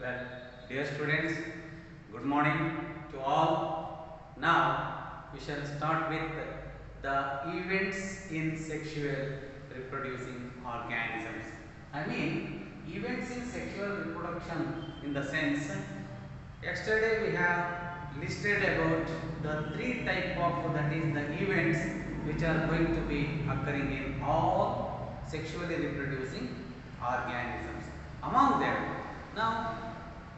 Well, dear students, good morning to all. Now we shall start with the events in sexual reproducing organisms. I mean, events in sexual reproduction in the sense, yesterday we have listed about the three type of, that is the events which are going to be occurring in all sexually reproducing organisms. Among them, now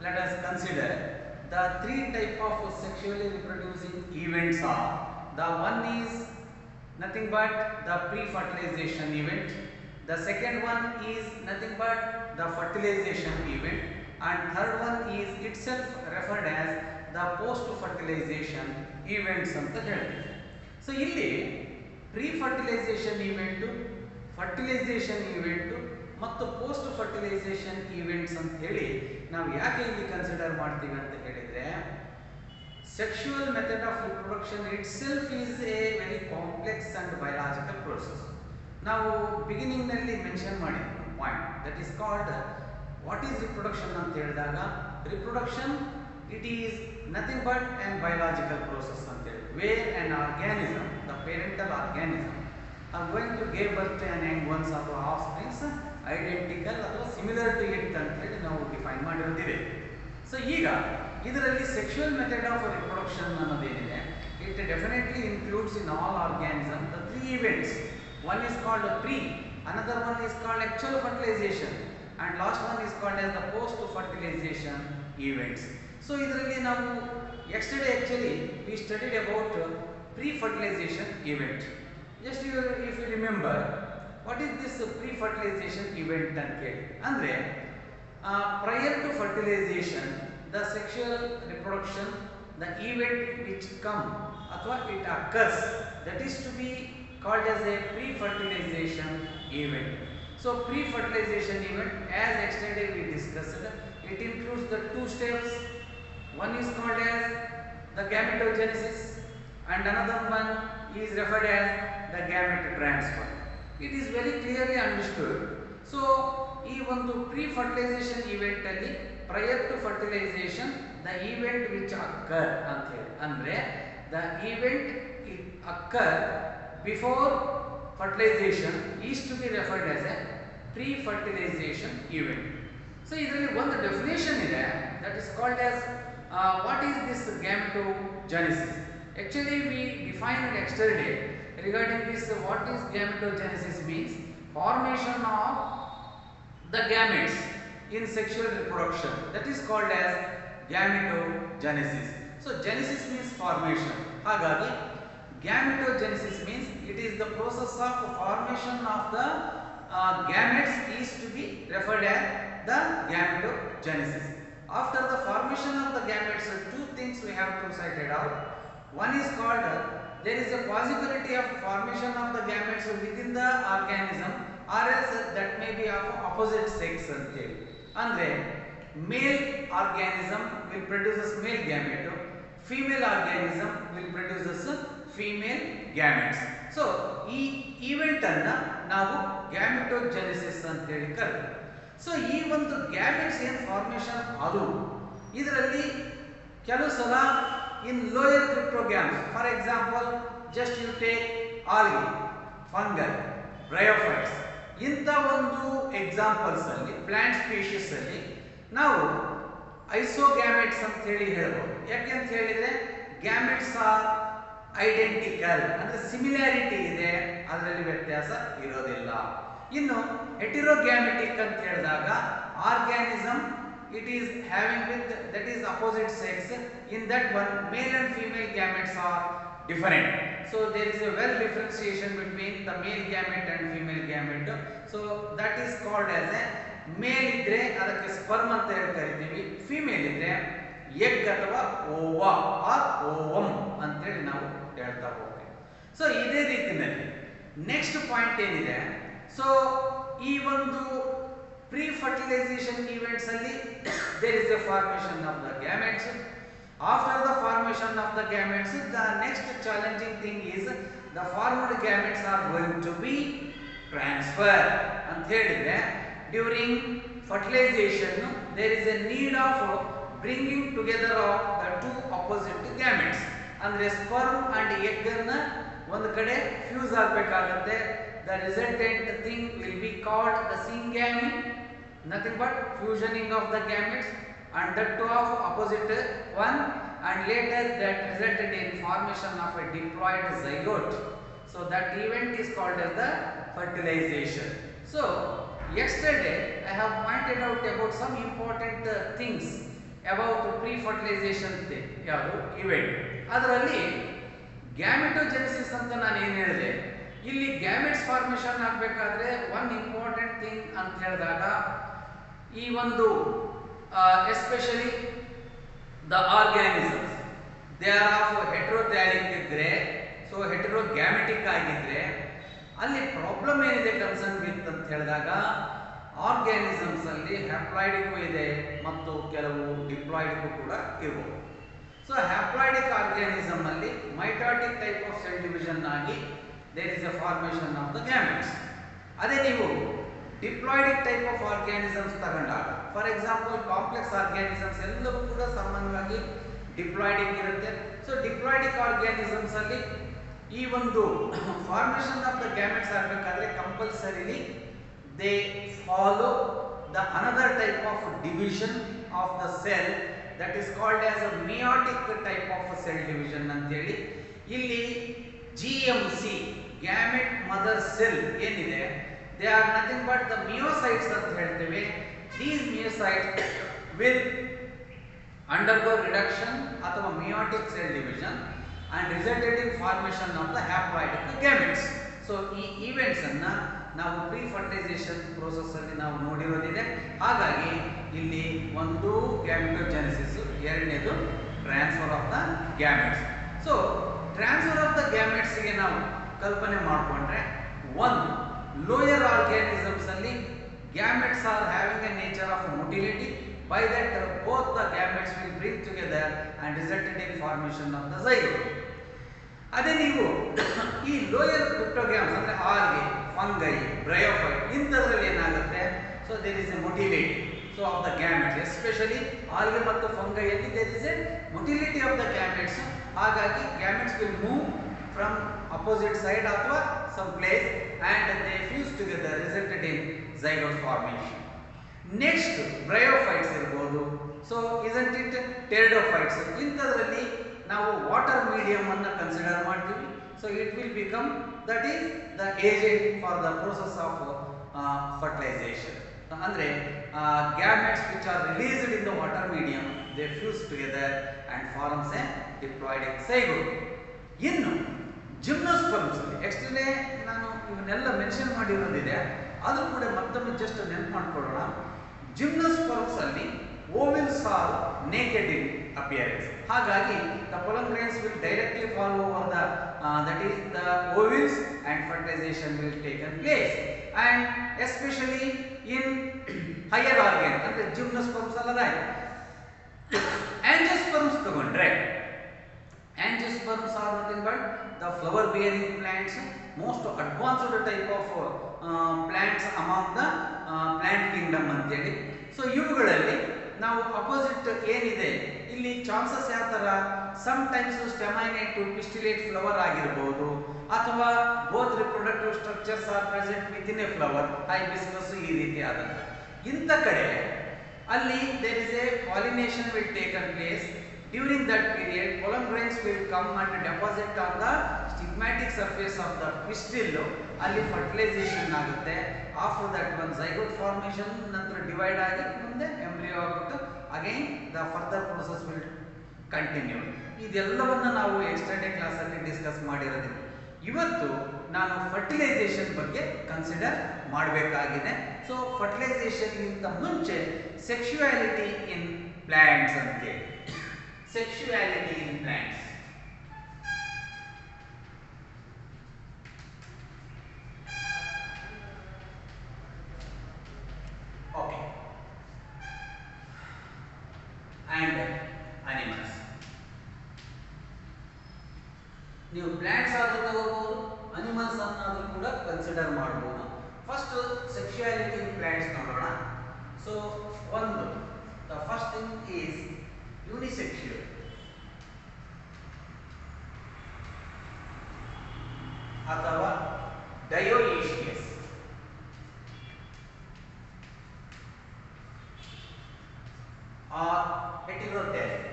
let us consider the three type of sexually reproducing events are. The one is nothing but the pre-fertilization event. The second one is nothing but the fertilization event, and third one is itself referred as the post-fertilization events ಅಂತ ಹೇಳ್ತೀವಿ. So ಇಲ್ಲಿ pre-fertilisation event, fertilisation event ಮತ್ತು post fertilisation events ಅಂತ ಹೇಳಿ ನಾವು ಯಾಕೆ ಇಲ್ಲಿ consider ಮಾಡ್ತೀವಿ ಅಂತ ಹೇಳಿದ್ರೆ, sexual method of reproduction itself is a very complex and biological process. ನಾವು ಬಿಗಿನಿಂಗ್ ನಲ್ಲಿ ಮೆನ್ಷನ್ ಮಾಡಿದ್ವಿ point, that is called what is reproduction ಅಂತ ಹೇಳಿದಾಗ, reproduction it is nothing but an biological process ಅಂತ ಹೇಳಿ, where an organism, the parental organism are going to give birth to an young ones ಅಥವಾ offsprings identical ಅಥವಾ similar to it ಅಂತ ಹೇಳಿ ನಾವು define ಮಾಡಿರೋದಿದೆ. ಸೊ ಈಗ ಇದರಲ್ಲಿ ಸೆಕ್ಷುವಲ್ ಮೆಥಡ್ ಆಫ್ ರಿಪ್ರೊಡಕ್ಷನ್ ಅನ್ನೋದೇನಿದೆ, it definitely includes in all organism the three events. One is called pre, another one is called actual fertilization, and last one is called as the post fertilization events. So ಇದರಲ್ಲಿ ನಾವು yesterday actually we studied about pre-fertilization event. Just if you remember, what is this pre-fertilization event ಅಂತ ಹೇಳಿ ಅಂದ್ರೆ, prior to fertilization the sexual reproduction, the event which come ಅಥವಾ it occurs, that is to be called as a pre-fertilization event. So pre-fertilization event, as yesterday we discussed, it includes the two steps. One is called as the gametogenesis and another one is referred as the gamete transfer. It is very clearly understood. So ಈ ಒಂದು pre-fertilization event ಅಲ್ಲಿ prior to fertilization the event which occur ಅಂತ ಹೇಳಿ ಅಂದ್ರೆ, the event it occur before fertilization is to be referred as a pre-fertilization event. So ಇದರಲ್ಲಿ ಒಂದು definition ಇದೆ, that is called as what is this gametogenesis. Actually we defined yesterday regarding this, what is gametogenesis means, formation of the gametes in sexual reproduction, that is called as gametogenesis. So genesis means formation, hagagi gametogenesis means it is the process of formation of the gametes is to be referred as the gametogenesis. After the formation of the gametes, two things we have to cite it out. One is called, there is a possibility of formation of the gametes within the organism, or else that may be of opposite sex ಅಂತ ಹೇಳಿ. ಅಂದ್ರೆ male organism will produce male gamete, female organism will produce female gametes. So ಈ event ಅನ್ನ ನಾವು gametogenesis ಅಂತ ಹೇಳಿ ಕರೆಯುತ್ತೇವೆ. So ಈ ಒಂದು gametes ಏನು ಫಾರ್ಮೇಷನ್ ಅದು, ಇದರಲ್ಲಿ ಕೆಲವು ಸಲ in lower cryptogams, for example just you take algae, fungi, bryophytes, ಇಂಥ ಒಂದು ಎಕ್ಸಾಂಪಲ್ಸ್ ಅಲ್ಲಿ ಪ್ಲಾಂಟ್ ಸ್ಪೀಶೀಸ್ ಅಲ್ಲಿ ನಾವು ಐಸೋಗ್ಯಾಮೆಟ್ಸ್ ಅಂತ ಹೇಳಿ ಹೇಳ್ಬೋದು. ಯಾಕೆ ಅಂತ ಹೇಳಿದ್ರೆ ಗ್ಯಾಮೆಟ್ಸ್ ಆರ್ ಐಡೆಂಟಿಕಲ್, ಅಂದ್ರೆ ಸಿಮಿಲಾರಿಟಿ ಇದೆ, ಅದರಲ್ಲಿ ವ್ಯತ್ಯಾಸ ಇರೋದಿಲ್ಲ. ಇನ್ನು ಹೆಟಿರೋಗ್ಯಾಮೆಟಿಕ್ ಅಂತ ಹೇಳಿದಾಗ organism it is having with, that is opposite sex, in that one male and female gametes are different. So there is a well differentiation between the male gamete and female gamete. So that is called as a male idre ಅದಕ್ಕೆ sperm ಅಂತ ಕರಿತೀವಿ, female ಇದ್ರೆ egg ಅಥವಾ ova or ovum ಅಂತ ಹೇಳಿ ನಾವು ಹೇಳ್ತಾ ಹೋಗ್ತೀವಿ. ಸೊ ಇದೇ ರೀತಿಯಲ್ಲಿ ನೆಕ್ಸ್ಟ್ ಪಾಯಿಂಟ್ ಏನಿದೆ, ಸೊ ಈ ಒಂದು pre-fertilization events ಅಲ್ಲಿ there is a formation of the gametes. After the formation of the gametes, the next challenging thing is the formed gametes are going to be transferred ಅಂತ ಹೇಳಿದ್ರೆ, during fertilization there is a need of bringing together of the two opposite gametes. ಅಂದ್ರೆ sperm and egg ಅನ್ನ ಒಂದು ಕಡೆ fuse ಆಗಬೇಕಾಗುತ್ತೆ. The resultant thing will be called the syngamy, nothing but fusioning of the gametes and that two of opposite one, and later that resulted in formation of a diploid zygote. So that event is called as the fertilization. So yesterday I have pointed out about some important things about pre-fertilization thing, ಯಾವುದು event. ಅದರಲ್ಲಿ ಗ್ಯಾಮೆಟೋಜೆನೆಸಿಸ್ ಅಂತ ನಾನು ಏನು ಹೇಳಿದೆ, ಇಲ್ಲಿ gametes formation ಆಗಬೇಕಾದ್ರೆ one important thing ಅಂತ ಹೇಳಿದಾಗ ಈ ಒಂದು especially the organisms they are of heterothallic ಇದ್ರೆ, ಸೊ ಹೆಟೆರೋಗ್ಯಾಮೆಟಿಕ್ ಆಗಿದ್ರೆ ಅಲ್ಲಿ ಪ್ರಾಬ್ಲಮ್ ಏನಿದೆ ಕನ್ಸರ್ನ್ ವಿತ್ ಅಂತ ಹೇಳಿದಾಗ ಆರ್ಗ್ಯಾನಿಸಮ್ಸ್ ಅಲ್ಲಿ ಹ್ಯಾಪ್ಲಾಯ್ಡಿಕ್ ಇದೆ ಮತ್ತು ಕೆಲವು ಡಿಪ್ಲಾಯ್ಡಿಕ್ ಕೂಡ ಇರಬಹುದು. ಸೊ ಹ್ಯಾಪ್ಲಾಯ್ಡಿಕ್ ಆರ್ಗ್ಯಾನಿಸಮ್ ಅಲ್ಲಿ mitotic type of cell division ಆಗಿ there is a formation of the gametes. ಅದೇ ನೀವು ಡಿಪ್ಲಾಯ್ಡಿಕ್ ಟೈಪ್ ಆಫ್ ಆರ್ಗ್ಯಾನಿಸಮ್ಸ್ ತಗೊಂಡಾಗ, ಫಾರ್ ಎಕ್ಸಾಂಪಲ್ ಕಾಂಪ್ಲೆಕ್ಸ್ ಆರ್ಗ್ಯಾನಿಸಮ್ಸ್ ಎಲ್ಲವೂ ಕೂಡ ಸಾಮಾನ್ಯವಾಗಿ ಡಿಪ್ಲಾಯ್ಡಿಕ್ ಇರುತ್ತೆ. ಸೊ ಡಿಪ್ಲಾಯ್ಡಿಕ್ ಆರ್ಗ್ಯಾನಿಸಮ್ಸ್ ಅಲ್ಲಿ ಈ ಒಂದು ಫಾರ್ಮೇಷನ್ ಆಫ್ ದ ಗ್ಯಾಮೆಟ್ಸ್ ಆಗಬೇಕಾದ್ರೆ compulsorily they follow the another type of division of the cell that is called as a meiotic type of a cell division ಅಂತ ಹೇಳಿ. ಇಲ್ಲಿ GMC gamete mother cell ಏನಿದೆ, they are nothing but the myocytes ಅಂತ ಹೇಳ್ತೇವೆ. These myocytes will undergo reduction ಅಥವಾ meiotic cell division and resulted in formation of the haploidic gametes. So ಈ events ಅನ್ನ ನಾವು ಪ್ರೀ ಫರ್ಟಿಲೈಸೇಷನ್ ಪ್ರೋಸೆಸ್ ಅಲ್ಲಿ ನಾವು ನೋಡಿರೋದಿದೆ. ಹಾಗಾಗಿ ಇಲ್ಲಿ ಒಂದು ಗ್ಯಾಮೆಟೋಜೆನೆಸಿಸ್, ಎರಡನೇದು transfer of the gametes. So transfer of the gametes ಗೆ ನಾವು ಕಲ್ಪನೆ ಮಾಡಿಕೊಂಡ್ರೆ, ಒಂದು ಲೋಯರ್ ಆರ್ಗ್ಯಾನಿಸಮ್ಸ್ ಅಲ್ಲಿ gametes are having a nature of motility, by that both the gametes will bring together and resulted in formation of the zygote. ಅದೇ ನೀವು ಈ lower cryptogams ಅಂದ್ರೆ ಆಲ್ಗೆ, ಫಂಗೈ, ಬ್ರಯೋಫೈಟ್ ಇಂಥದ್ರಲ್ಲಿ ಏನಾಗುತ್ತೆ, so there is a motility so of the gametes, especially algae ಮತ್ತು ಫಂಗೈಯಲ್ಲಿ there is a motility of the gametes. ಹಾಗಾಗಿ gametes will move from opposite side ಅಥವಾ some place and they fuse together resulted in zygote formation. Next bryophytes ಇರ್ಬೋದು, so isn't it pteridophytes, ಇಂಥದ್ರಲ್ಲಿ ನಾವು water medium ಅನ್ನು consider ಮಾಡ್ತೀವಿ. So it will become that is the agent for the process of fertilisation. ಅಂದ್ರೆ gametes which are released in the water medium they fuse together and forms a diploidic zygote. ಇನ್ನು gymnosperms ಅಲ್ಲಿ ಎಕ್ಸ್ಟ್ರೇ ನಾನು ಇವನ್ನೆಲ್ಲ mention ಮಾಡಿರೋದಿದೆ, ಆದರೂ ಕೂಡ ಮತ್ತೊಮ್ಮೆ just ನೆನಪು ಮಾಡ್ಕೊಳ್ಳೋಣ. ಜಿಮ್ನೋಸ್ಪರ್ಮ್ಸ್ ಅಲ್ಲಿ ಓವಿಲ್ಸ್ ಆರ್ ನೇಕೆಡ್ ಇನ್ appearance. ಹಾಗಾಗಿ the pollen grains will directly fall over the that is the ovules and fertilization will take place. And especially in higher organ ಅಂದ್ರೆ ಜಿಮ್ನೋಸ್ಪರ್ಮ್ಸ್ ಅಲ್ಲದ angiosperms ತಗೊಂಡ್ರೆ, angiosperms are nothing but the flower bearing plants, most advanced type of plants among the plant kingdom ಅಂತ ಹೇಳಿ. So ಇವುಗಳಲ್ಲಿ ನಾವು opposite ಏನಿದೆ ಇಲ್ಲಿ chances ಯಾವ ತರ, sometimes staminate to pistillate flower ಆಗಿರಬಹುದು, ಅಥವಾ both reproductive structures are present with in a flower, hibiscus ಈ ರೀತಿ ಆದಂತ ಇಂಥ ಕಡೆ ಅಲ್ಲಿ there is a pollination will taken place. During that period pollen grains will come and deposit on the stigmatic surface of the pistil. ಅಲ್ಲಿ fertilisation ಆಗುತ್ತೆ. After that one zygote formation, ನಂತರ divide ಆಗಿ ಮುಂದೆ ಎಂಬ್ರಿಯೋ ಆಗ್ಬಿಟ್ಟು again the further process will continue. ಇದೆಲ್ಲವನ್ನ ನಾವು ಎಕ್ಸ್ಟೆಂಡೆ class ಅಲ್ಲಿ discuss ಮಾಡಿರೋದಿಲ್ಲ. ಇವತ್ತು ನಾನು ಫರ್ಟಿಲೈಸೇಷನ್ ಬಗ್ಗೆ ಕನ್ಸಿಡರ್ ಮಾಡಬೇಕಾಗಿದೆ. ಸೊ ಫರ್ಟಿಲೈಸೇಷನ್ ಗಿಂತ ಮುಂಚೆ ಸೆಕ್ಸುಯಾಲಿಟಿ ಇನ್ ಪ್ಲಾಂಟ್ಸ್ ಅಂತ ಹೇಳಿ, sexuality in plants. Okay, and animals. ನೀವು ಪ್ಲಾಂಟ್ಸ್ ಆದ್ರೂ ತಗೋಬಹುದು, ಅನಿಮಲ್ಸ್ ಅನ್ನಾದ್ರೂ ಕೂಡ ಕನ್ಸಿಡರ್ ಮಾಡಬಹುದು. ಫಸ್ಟ್ ಸೆಕ್ಸುಯಾಲಿಟಿ ಇನ್ ಪ್ಲಾಂಟ್ಸ್ ನೋಡೋಣ. ಸೊ ಒಂದು The first thing is unisexual. ಅಥವಾ ಡಯೋಯಿಷಿಯಸ್. or heterothallic.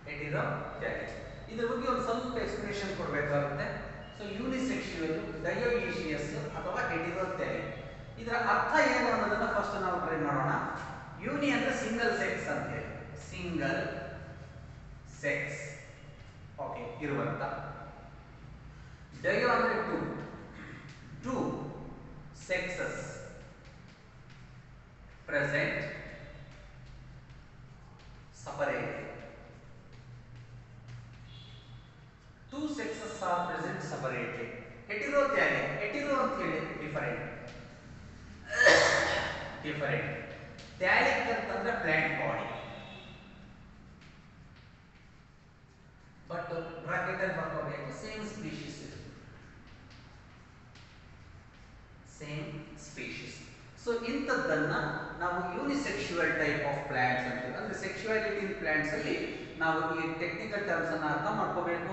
heterothallic. ಇದರ ಬಗ್ಗೆ ಒಂದು ಸ್ವಲ್ಪ ಎಕ್ಸ್ಪ್ಲನೇಷನ್ ಕೊಡಬೇಕಾಗುತ್ತೆ. ಸೊ ಯೂನಿಸೆಕ್ಸುವಲ್, ಡಯೋಯಿಷಿಯಸ್ ಅಥವಾ ಹೆಟೆರೋಥ್ಯಾಲಿಕ್, ಇದರ ಅರ್ಥ ಏನು ಅನ್ನೋದನ್ನ ಫಸ್ಟ್ ನಾವು ಟ್ರೈ ಮಾಡೋಣ. ಯೂನಿ ಅಂದ್ರೆ ಸಿಂಗಲ್ ಸೆಕ್ಸ್ ಅಂತ ಹೇಳಿ, ಸಿಂಗಲ್ ಸೆಕ್ಸ್ ಓಕೆ ಇರುವಂತ. ಡಯೋ ಅಂದ್ರೆ two sexes present separately. Two sexes are present separately. Heterothallic, hetero ಅಂತ ಹೇಳಿ ಡಿಫರೆಂಟ್, ಥ್ಯಾಲಿಕ್ ಅಂತಂದ್ರೆ ಪ್ಲಾಂಟ್ ಬಾಡಿ. ಬಟ್ ಬ್ರಾಕೆಟ್ ಅಲ್ಲಿ ಬರ್ಕೋಬೇಕು, same species, same species. So ಇಂಥದ್ದನ್ನ ನಾವು ಯೂನಿಸೆಕ್ಸುವಲ್ ಟೈಪ್ ಆಫ್ ಪ್ಲಾಂಟ್ಸ್ ಅಂತೀವಿ. ಅಂದ್ರೆ ಸೆಕ್ಸುವಾಲಿಟಿ ಇನ್ ಪ್ಲಾಂಟ್ಸ್ ಅಲ್ಲಿ ನಾವು ಈ ಟೆಕ್ನಿಕಲ್ ಟರ್ಮ್ಸ್ ಅನ್ನ ಅರ್ಥ ಮಾಡ್ಕೋಬೇಕು.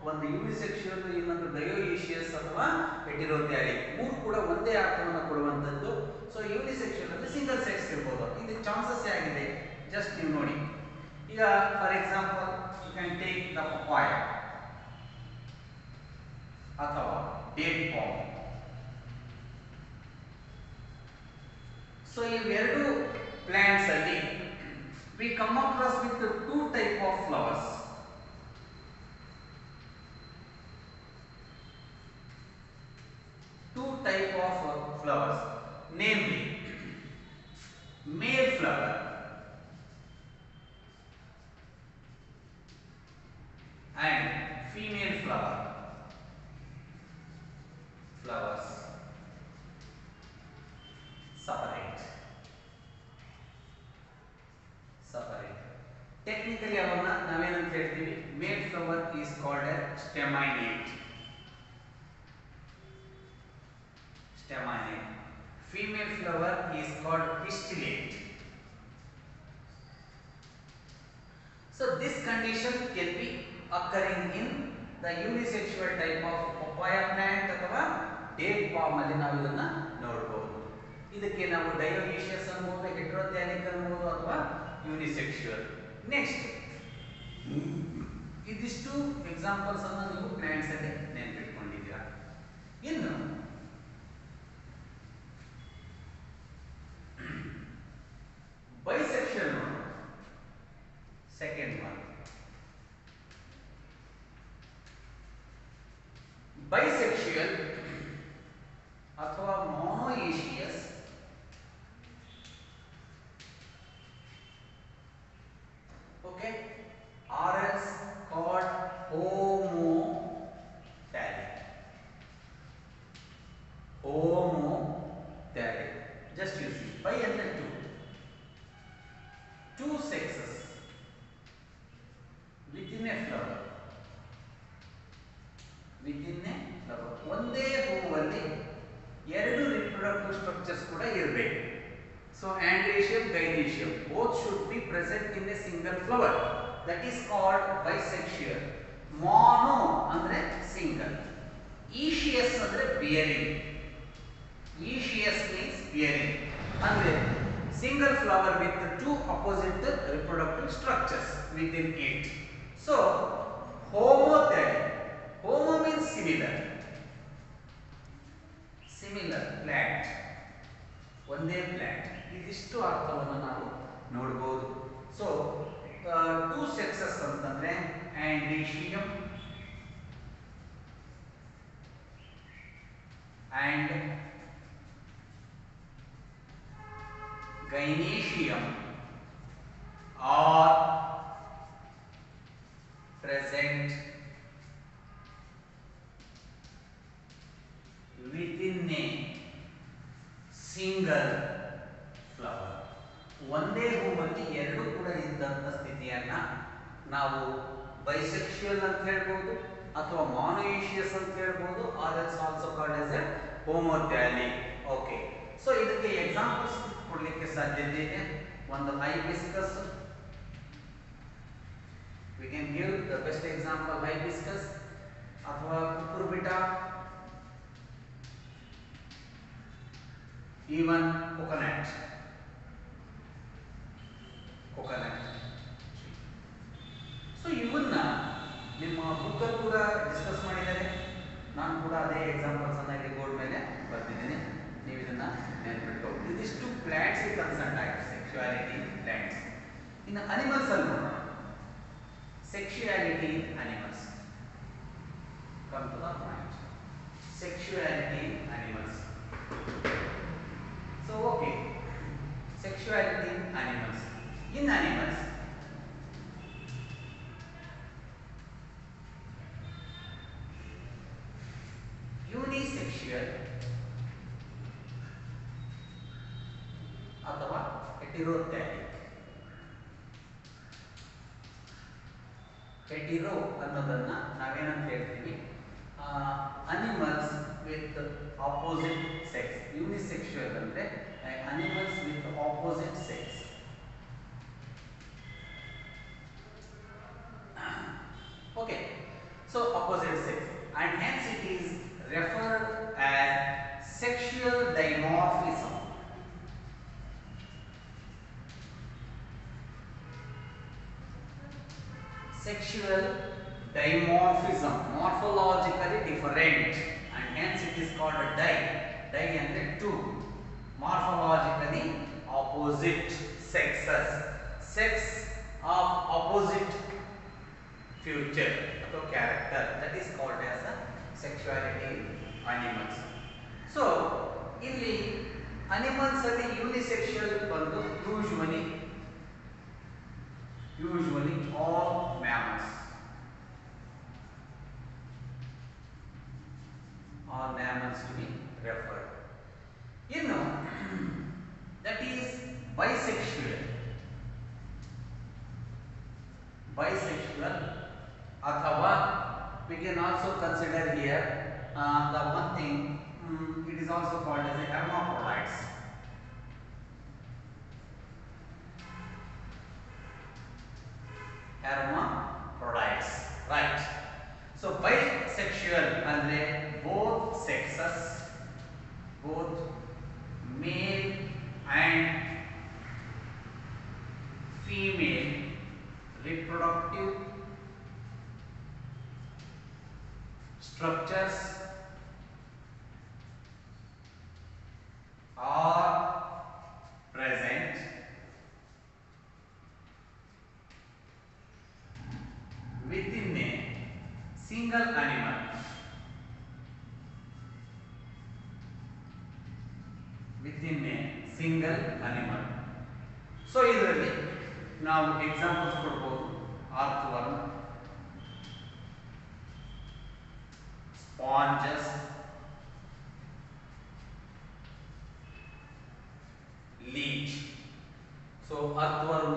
ಒಂದು ಯೂನಿಸೆಕ್ಸುವಲ್, ಇನ್ನೊಂದು ಡಯೋಯಿಷಿಯಸ್ ಅಥವಾ ಹೆಟೆರೋಥ್ಯಾಲಿಕ್, ಮೂರು ಕೂಡ ಒಂದೇ ಅರ್ಥವನ್ನು ಕೊಡುವಂಥದ್ದು. ಸೊ ಯೂನಿಸೆಕ್ಸುವಲ್ ಅಂದ್ರೆ ಸಿಂಗಲ್ ಸೆಕ್ಸ್ ಇರ್ಬೋದು. ಇದು ಚಾನ್ಸಸ್ ಆಗಿದೆ, ಜಸ್ಟ್ ನೀವು ನೋಡಿ. ಈಗ for example you can take the papaya ಅಥವಾ ಡೇಟ್ ಪಾಮ್. ಸೊ ಇವೆರಡು ಪ್ಲಾಂಟ್ಸ್ ಅಲ್ಲಿ we come across with the two type of flowers. Two type of flowers, namely male flower and female flower. Flowers separate. Technically ಅವನ್ನ ನಾವೇನಂತ ಹೇಳ್ತೀವಿ, male flower is called as staminate. Female flower is called pistillate. So this condition can be occurring in the unisexual type of papaya plant ಅಥವಾ date palm ಅಲ್ಲಿ ನಾವು ಇದನ್ನ ನೋಡಬಹುದು. ಇದಕ್ಕೆ ನಾವು ಡಯೋಯಿಷಿಯಸ್ ಅನ್ಬೋದು, ಹೆಟೆರೋಥ್ಯಾಲಿಕ್ ಅನ್ಬೋದು ಅಥವಾ ಯೂನಿಸೆಕ್ಸುವಲ್. ನೆಕ್ಸ್ಟ್ ಇದಿಷ್ಟು ಎಕ್ಸಾಂಪಲ್ಸ್ ಅನ್ನು ನೀವು ಪ್ಲಾಂಟ್ಸ್ ಅಲ್ಲಿ ನೆನಪಿಟ್ಕೊಂಡಿದ್ದೀರಾ. ಇನ್ನು ಬೈಸೆಕ್ಷುವಲ್ ನೋಡೋಣ, ಸೆಕೆಂಡ್ ಒನ್. ಬೈಸೆಕ್ಷುವಲ್ ಅಥವಾ ಮೊನೊಯಿಷಿಯಸ್ okay, or else called homothallic. Just you see, bi and two sexes within a flower. ಒಂದೇ ಹೂವಲ್ಲಿ ಎರಡು ರಿಪ್ರೊಡಕ್ಟಿವ್ ಸ್ಟ್ರಕ್ಚರ್ಸ್ ಕೂಡ ಇರಬೇಕು. So androecium, gynoecium both should be present in a single flower. That is called bisexual. Mono andre single. Echious andre bearing. Echious means bearing. Andre single flower with two opposite reproductive structures within it. So homothallic. Homo means similar. Plant. ಒಂದೇ plant. ಇದಿಷ್ಟು ಅರ್ಥವನ್ನು ನಾವು ನೋಡಬಹುದು. So two sexes ಅಂತಂದ್ರೆ androecium and gynoecium are present within a single flower. ಒಂದೇ ಹೂವಲ್ಲಿ ಎರಡು ಕೂಡ ಇದ್ದಂತ ಸ್ಥಿತಿಯನ್ನ ನಾವು ಬೈಸೆಕ್ಷುವಲ್ ಅಂತ ಹೇಳ್ಬೋದು ಅಥವಾ ಮೊನೊಯಿಷಿಯಸ್ ಅಂತ ಹೇಳ್ಬೋದು, or else also called as a homothallic. Okay, so ಇದಕ್ಕೆ ಎಕ್ಸಾಂಪಲ್ಸ್ ಕೊಡಲಿಕ್ಕೆ ಸಾಧ್ಯತೆ ಇದೆ. ಒಂದು hibiscus, we can give the best example hibiscus ಅಥವಾ cucurbita, even coconut. ಸೊ ಇವನ್ನ ನಿಮ್ಮ ಬುಕ್ಕಲ್ಲಿ ಕೂಡ ಡಿಸ್ಕಸ್ ಮಾಡಿದ್ದಾರೆ. ನಾನು ಕೂಡ ಅದೇ ಎಕ್ಸಾಂಪಲ್ಸ್ ಅನ್ನ ಇಲ್ಲಿ ಬೋರ್ಡ್ ಮೇಲೆ ಬರ್ತಿದ್ದೀನಿ, ನೀವು ಇದನ್ನ ನೆನಪಿಟ್ಕೊಳ್ಳಿ. ಇದಿಷ್ಟು ಪ್ಲಾಂಟ್ಸ್ ಕನ್ಸರ್ನ್ ಆಗಿದೆ, ಸೆಕ್ಸುಯಾಲಿಟಿ ಪ್ಲಾಂಟ್ಸ್. ಇನ್ನು ಅನಿಮಲ್ಸ್ ಅಲ್ಲಿ ನೋಡೋಣ. Sexuality in animals. Come to the point. Sexuality in animals. So okay, sexuality in animals. In animals, unisexual ಅಥವಾ heterothallic. ಹೆಟಿರೋ ಅನ್ನೋದನ್ನ ನಾವೇನಂತ ಹೇಳ್ತೀವಿ, ಅನಿಮಲ್ಸ್ ವಿತ್ ಆಪೋಸಿಟ್ ಸೆಕ್ಸ್. ಯೂನಿಸೆಕ್ಸುವಲ್ ಅಂದ್ರೆ animals with opposite sex. Okay, so opposite sex and hence it is referred as sexual dimorphism. Sexual dimorphism, morphologically different, and hence it is called a di. Di and two, morphologically opposite sexes, sex of opposite future or character, that is called as a sexuality in animals. So ಇಲ್ಲಿ animals ಅಲ್ಲಿ unisexual ಬಂದು usually all mammals to be referred. You know, that is bisexual athava we can also consider here the one thing, it is also called as a hermaphrodites. Hermaphrodites, right? So bisexual andre both sexes, both male and female reproductive structures are present within a single animal. Within a single animal. So ಇದರಲ್ಲಿ ನಾವು examples ಕೊಡಬಹುದು. Earthworm, sponges, leech. So earthworm,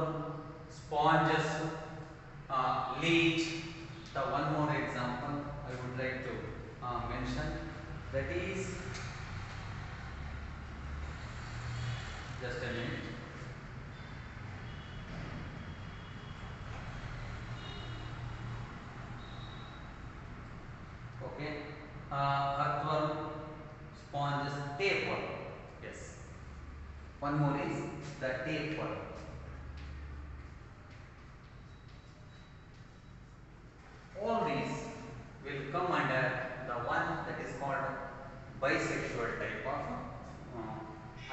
sponges, leech. The one more example I would like to mention, that is, just a minute. Okay, earthworm, sponges, tapeworm. Yes, one more is the tapeworm. All these will come under the one that is called bisexual type of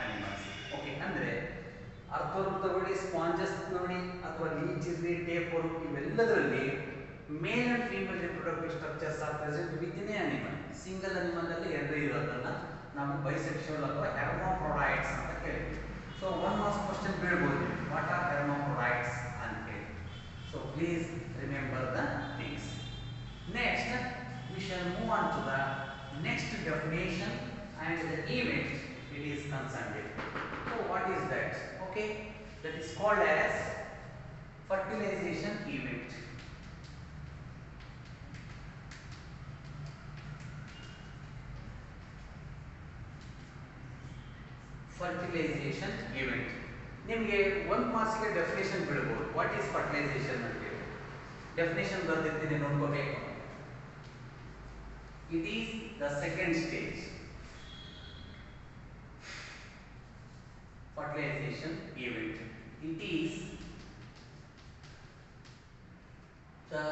animals. Okay, ಅಂದ್ರೆ earthworm ತಗೊಳ್ಳಿ, sponges ನೋಡಿ, ಅಥವಾ leech ಇರಲಿ, tapeworm, ಇವೆಲ್ಲದರಲ್ಲಿ male and female reproductive structures are present within a animal. Single animal ಅಲ್ಲಿ ಎರಡು ಇರೋದನ್ನ ನಾವು ಬೈಸೆಕ್ಷುವಲ್ ಅಥವಾ ಹೆರ್ಮಾಫ್ರೋಡೈಟ್ಸ್ ಅಂತ ಕೇಳ್ತೀವಿ. ಸೊ ಒನ್ ಮಾರ್ಕ್ಸ್ ಕ್ವಶನ್ ಬೀಳ್ಬೋದು, ವಾಟ್ ಆರ್ ಹೆರ್ಮಾಫ್ರೋಡೈಟ್ಸ್ ಅಂತ ಹೇಳಿ. So please remember the things. Next we shall move on to the next definition and the event it is concerned with. So what is that? Okay, that is called as fertilization event. Fertilization event. ನಿಮಗೆ ಒಂದು ಮಾರ್ಕ್ಸ್ಗೆ definition ಬಿಡಬಹುದು. What is fertilization ಅಂತ ಹೇಳಿ definition ಬರೆದಿರ್ತೀನಿ, ನೋಡ್ಕೋಬೇಕು. It is the second stage. Fertilization event. It is the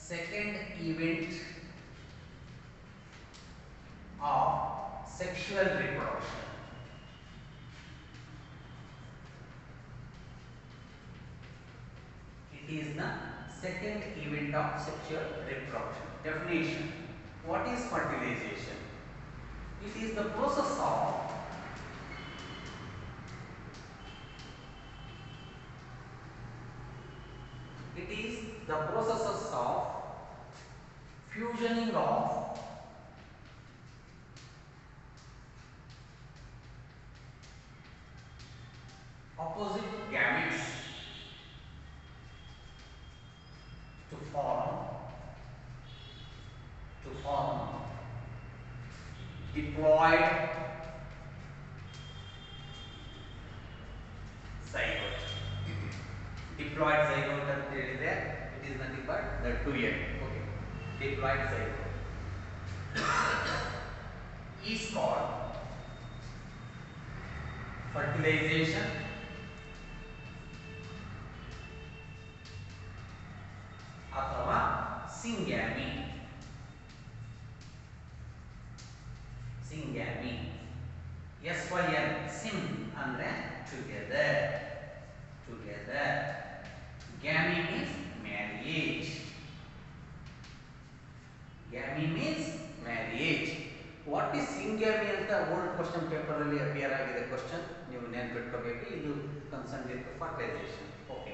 second event of sexual reproduction. It is the second event of sexual reproduction. Definition. What is fertilization? It is the process of of fusioning of opposite gametes to form diploid zygote. Diploid zygote ಅಂತ ಹೇಳಿದ್ರೆ it is nothing but the two end. Okay, diploid zygote is called fertilization ಅಥವಾ syngamy. Syngamy. SYN sim ಅಂದ್ರೆ together. Gamy means marriage. What is syngamy ಅಂತ old question paper ಅಲ್ಲಿ appear ಆಗಿದೆ question, ನೀವು ನೆನಪಿಟ್ಕೋಬೇಕು. ಇದು concern with fertilization. Okay,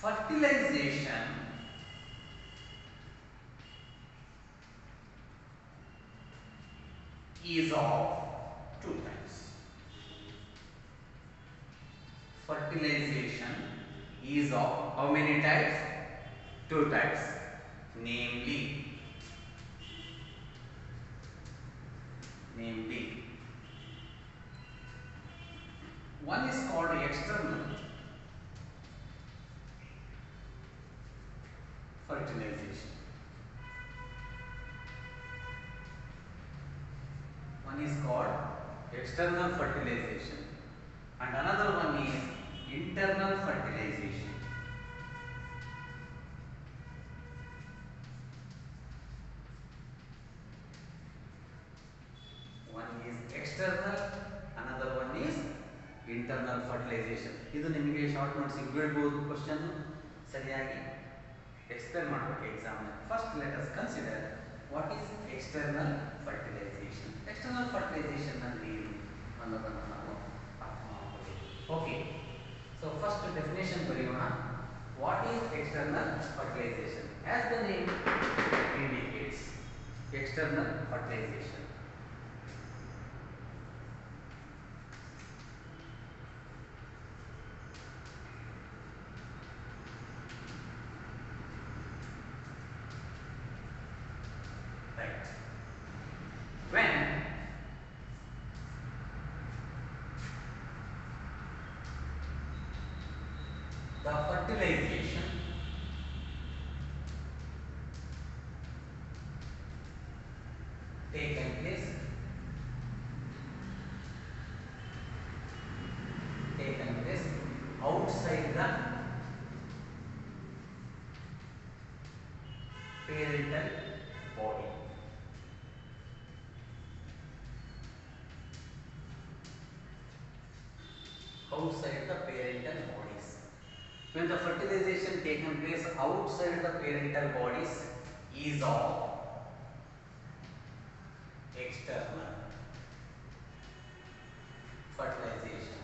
fertilization is of two types. Fertilization is of how many types? Two types. Namely, one is called external fertilization. One is called external fertilization and another one is internal fertilization. One is external, another one is internal fertilization. ಇದು ನಿಮಗೆ short notes ಬೀಳಬಹುದು. Question ಸರಿಯಾಗಿ explain ಮಾಡಬೇಕು exam ನಲ್ಲಿ. First let us consider what is external fertilization. External fertilization ಅಂದ್ರೆ ಏನು ಅನ್ನೋದನ್ನು ನಾವು ಅರ್ಥ ಮಾಡಬೇಕು. ಓಕೆ, ಸೊ ಫಸ್ಟ್ ಡೆಫಿನೇಷನ್ ಬರೆಯೋಣ. What is external fertilization? As the name indicates, external fertilization when the fertilization taken place outside the parental body. Outside the parental bodies. When the fertilization taken place outside the parental bodies is of external fertilization.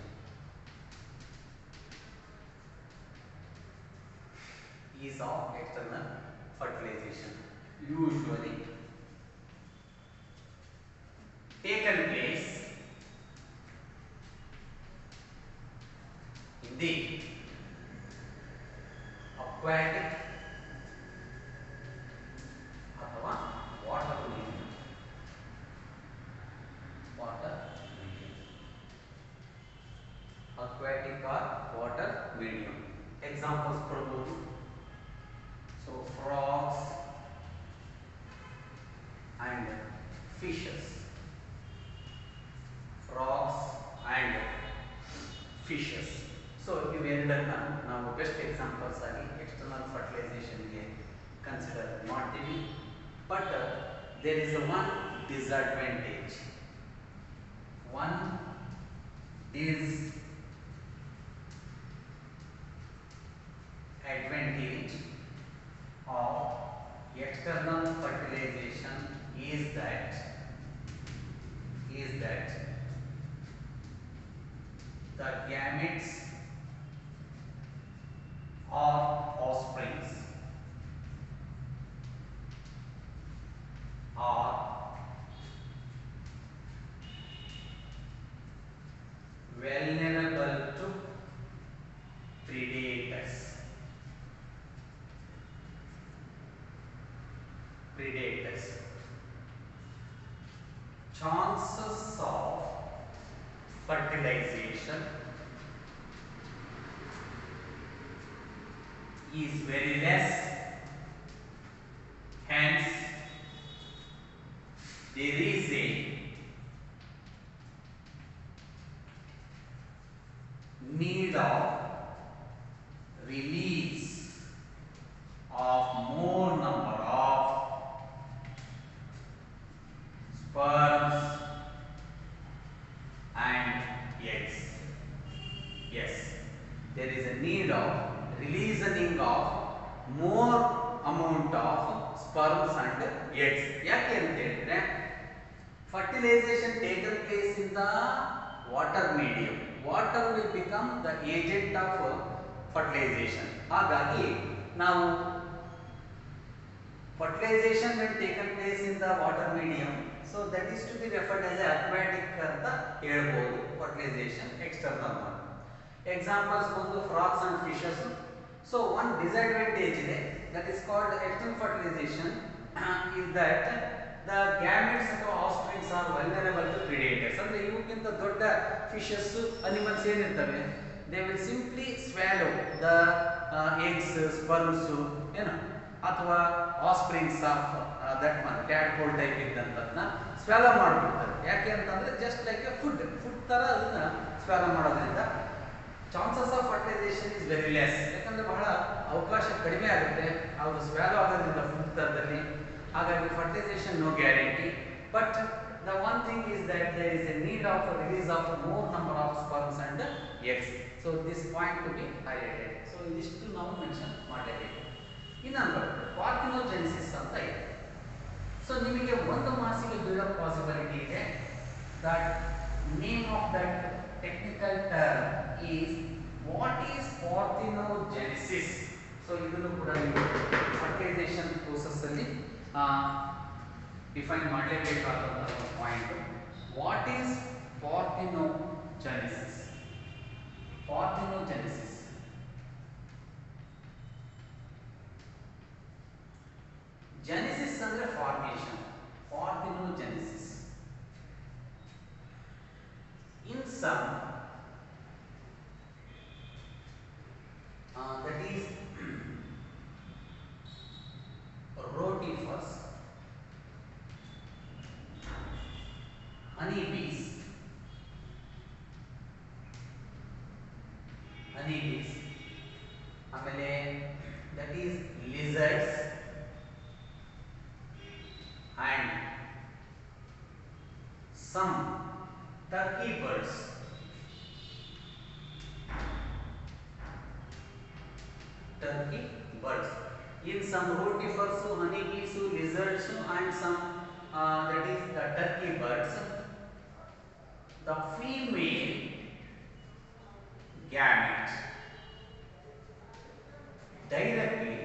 Is of external fertilization. Usually taken place in the aquatic ಅಥವಾ water medium. aquatic or water medium. Examples ಕೊಡಬಹುದು. So frogs and fishes. Frogs and fishes. So ಇವೆರಡನ್ನ ನಾವು best examples ಆಗಿ external fertilisation ಗೆ consider ಮಾಡ್ತೀವಿ. But there is a one disadvantage. One disadvantage of external fertilization is that the gametes or offsprings are vulnerable to predators. Chances of fertilization is very less, hence there is a need of release of more number of sperms and eggs. Yes, there is a need of releasing of more amount of sperms and eggs. ಯಾಕೆ ಅಂತ ಹೇಳಿದ್ರೆ fertilization taken place in the water medium. Water will become the agent of fertilization. ಹಾಗಾಗಿ ನಾವು fertilization when taken place in the water medium, so that is to be referred as aquatic ಅಂತ ಹೇಳ್ಬೋದು. fertilization external one. Examples ಬಂದು frogs and fishes. So one disadvantage ಇದೆ, that is called external fertilization, is that the gametes ಅಥವಾ offsprings are vulnerable to predators. ಅಂದ್ರೆ ಇವಕ್ಕಿಂತ ದೊಡ್ಡ fishes animals ಏನಿರ್ತವೆ, they will simply swallow the eggs, sperms, ಏನು ಅಥವಾ offsprings of that one tadpole type ಇದ್ದಂತದನ್ನ swallow ಮಾಡ್ಬಿಡ್ತಾರೆ. ಯಾಕೆ ಅಂತಂದ್ರೆ just like a food ತರ ಅದನ್ನ swallow ಮಾಡೋದ್ರಿಂದ chances of fertilization is very less. ಯಾಕಂದ್ರೆ ಬಹಳ ಅವಕಾಶ ಕಡಿಮೆ ಆಗುತ್ತೆ ಅದು ಸ್ವ್ಯಾಲೋ ಆಗೋದ್ರಿಂದ ಫುಡ್ ತರದಲ್ಲಿ. ಹಾಗಾಗಿ fertilization no guarantee. But the one thing is that there is a need of release of more number of sperms and eggs. So this point to be highlighted. So ಇದಿಷ್ಟು ನಾವು mention ಮಾಡಲೇಬೇಕು. ಇನ್ನೊಂದು ಪಾರ್ಥಿನೋಜೆನಿಸಿಸ್ ಅಂತ ಇದೆ. So ನಿಮಗೆ ಒಂದು ಮಾರ್ಕ್ಸಿಗೆ ಬೀಳೋ possibility ಇದೆ. That name of that technical term is what is parthenogenesis. So ಇದನ್ನು ಕೂಡ ನೀವು ಫರ್ಟಿಲೈಸೇಷನ್ ಪ್ರೋಸೆಸ್ ಅಲ್ಲಿ ಡಿಫೈನ್ ಮಾಡಲೇಬೇಕಾದಂತಹ point. What is parthenogenesis? parthenogenesis genesis ಅಂದ್ರೆ formation. parthenogenesis in some that is rotifers, honeybees, ಆಮೇಲೆ that is lizards and some turkey birds. In some rotifers, honeybees, lizards and some that is the turkey birds, the female gamete directly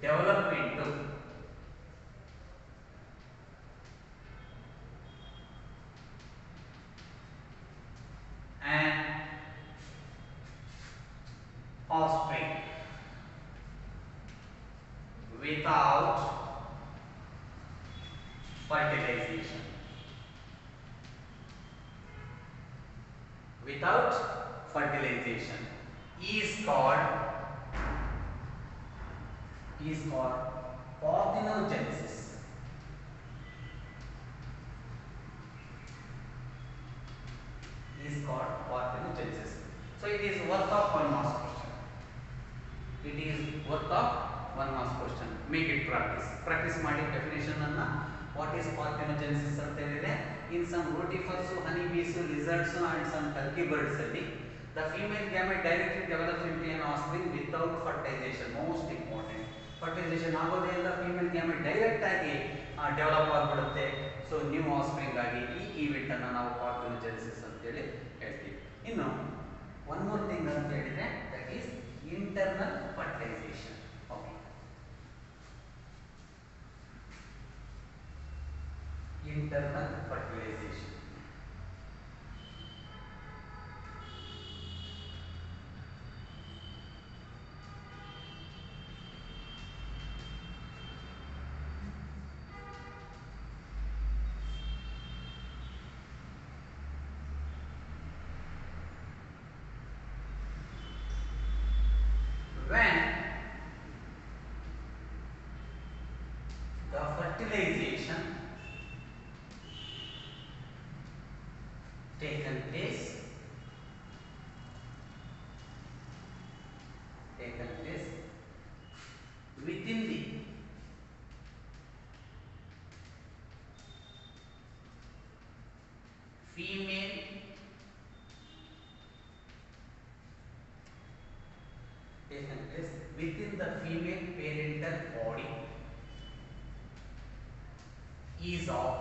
develop into an offspring without fertilization. without fertilization is called parthenogenesis. Is called parthenogenesis. So it is worth of 1 marks question. It is worth of 1 marks question. Make it practice. Practice ಮಾಡಿ definition ಅನ್ನ what is parthenogenesis ಅಂತ ಹೇಳಿದ್ರೆ in some rotifers, honeybees, lizards and some turkey birds ಅಲ್ಲಿ the female gamete directly develops into an offspring without fertilization. Most important. Fertilization ಆಗೋದೇ ಇಲ್ಲ, female gamete direct ಆಗಿ develop ಆಗಿಬಿಡುತ್ತೆ. So new ಆಫ್ಸ್ಪ್ರಿಂಗ್ ಆಗಿ ಈ event ಅನ್ನು ನಾವು ಪಾರ್ಥೆನೋಜೆನೆಸಿಸ್ ಅಂತ ಹೇಳಿ ಹೇಳ್ತೀವಿ. ಇನ್ನು ಒನ್ ಮೋರ್ ಥಿಂಗ್ ಅಂತ ಹೇಳಿದ್ರೆ that is internal fertilization. Okay, internal fertilization. When the fertilization taken place within the female parental body is of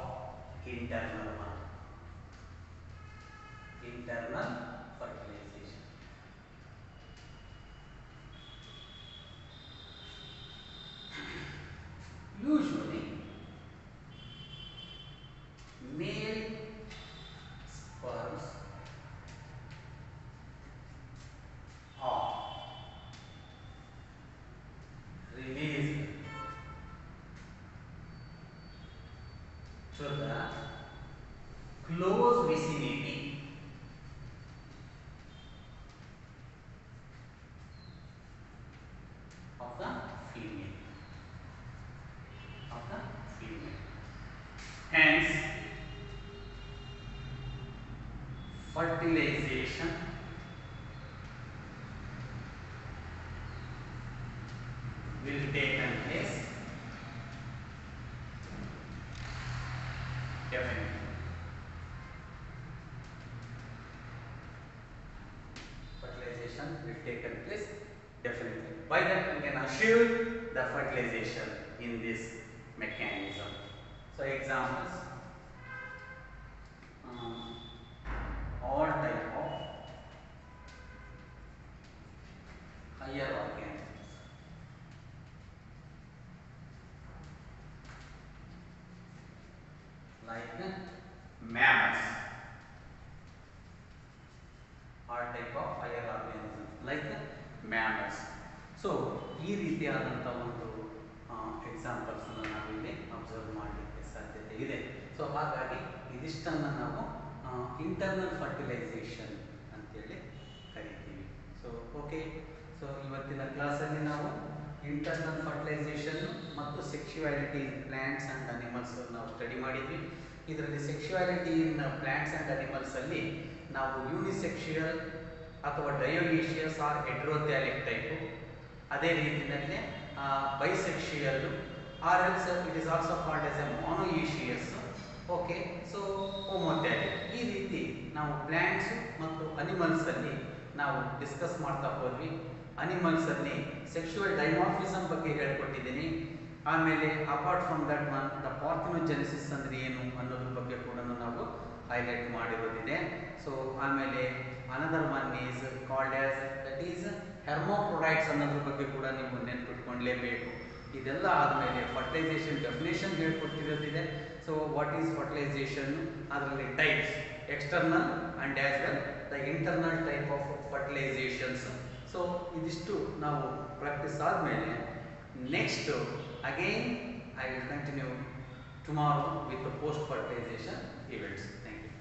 internal one. Internal fertilization. Usually male sperms are released to the close vicinity of the female. Hence, fertilization will take place definitely. Fertilization will take place definitely. By that we can assure the fertilization in this mechanism. So examples, all type of higher organisms like mammals, all type of higher organisms like mammals. So ಈ ರೀತಿಯಾದಂಥ ಒಂದು examples ನಾವಿಲ್ಲಿ observe ಮಾಡಲಿಕ್ಕೆ ಸಾಧ್ಯತೆ ಇದೆ. So ಹಾಗಾಗಿ ಇದಿಷ್ಟನ್ನು ನಾವು ಇಂಟರ್ನಲ್ ಫರ್ಟಿಲೈಸೇಷನ್ ಅಂತೇಳಿ ಕರಿತೀವಿ. ಸೊ ಓಕೆ, ಸೊ ಇವತ್ತಿನ ಕ್ಲಾಸಲ್ಲಿ ನಾವು ಇಂಟರ್ನಲ್ ಫರ್ಟಿಲೈಸೇಷನ್ ಮತ್ತು ಸೆಕ್ಶುಯಾಲಿಟಿ ಇನ್ ಪ್ಲಾಂಟ್ಸ್ ಆ್ಯಂಡ್ ಅನಿಮಲ್ಸ್ ನಾವು ಸ್ಟಡಿ ಮಾಡಿದ್ವಿ. ಇದರಲ್ಲಿ ಸೆಕ್ಶುಯಾಲಿಟಿ ಇನ್ ಪ್ಲಾಂಟ್ಸ್ ಆ್ಯಂಡ್ ಅನಿಮಲ್ಸ್ ಅಲ್ಲಿ ನಾವು ಯೂನಿಸೆಕ್ಷುಯಲ್ ಅಥವಾ ಡಯೋಗೇಷಿಯಸ್ ಆರ್ ಹೆಟ್ರೋಥ್ಯಾಲಿಕ್ ಟೈಪು, ಅದೇ ರೀತಿಯಲ್ಲಿ bisexual or else it is also called as a monoecious. Okay, so homothallic. ಈ ರೀತಿ ನಾವು ಪ್ಲಾಂಟ್ಸ್ ಮತ್ತು ಅನಿಮಲ್ಸ್ ಅಲ್ಲಿ ನಾವು ಡಿಸ್ಕಸ್ ಮಾಡ್ತಾ ಹೋದ್ವಿ. ಅನಿಮಲ್ಸ್ ಅಲ್ಲಿ ಸೆಕ್ಷುವಲ್ ಡೈಮಾರ್ಫಿಸಮ್ ಬಗ್ಗೆ ಹೇಳ್ಕೊಟ್ಟಿದ್ದೀನಿ. ಆಮೇಲೆ apart from that one the parthenogenesis ಅಂದ್ರೆ ಏನು ಅನ್ನೋದ್ರ ಬಗ್ಗೆ ಕೂಡ ನಾವು ಹೈಲೈಟ್ ಮಾಡಿರೋದಿದೆ. ಸೊ ಆಮೇಲೆ another one is called as that is hermaphrodites ಅನ್ನೋದ್ರ ಬಗ್ಗೆ ಕೂಡ ನೀವು ನೆನ್ಪಿಟ್ಕೊಳ್ಳೇಬೇಕು. ಇದೆಲ್ಲ ಆದಮೇಲೆ ಫರ್ಟಿಲೈಸೇಷನ್ ಡೆಫಿನೇಷನ್ ಹೇಳ್ಕೊಟ್ಟಿರೋದಿದೆ. ಸೊ ವಾಟ್ ಈಸ್ ಫರ್ಟಿಲೈಸೇಷನ್, ಅದರಲ್ಲಿ types external and as well the internal type of fertilisations. So ಇದಿಷ್ಟು ನಾವು ಪ್ರಾಕ್ಟೀಸ್ ಆದಮೇಲೆ next again I will continue tomorrow with the post fertilization events. Thank you.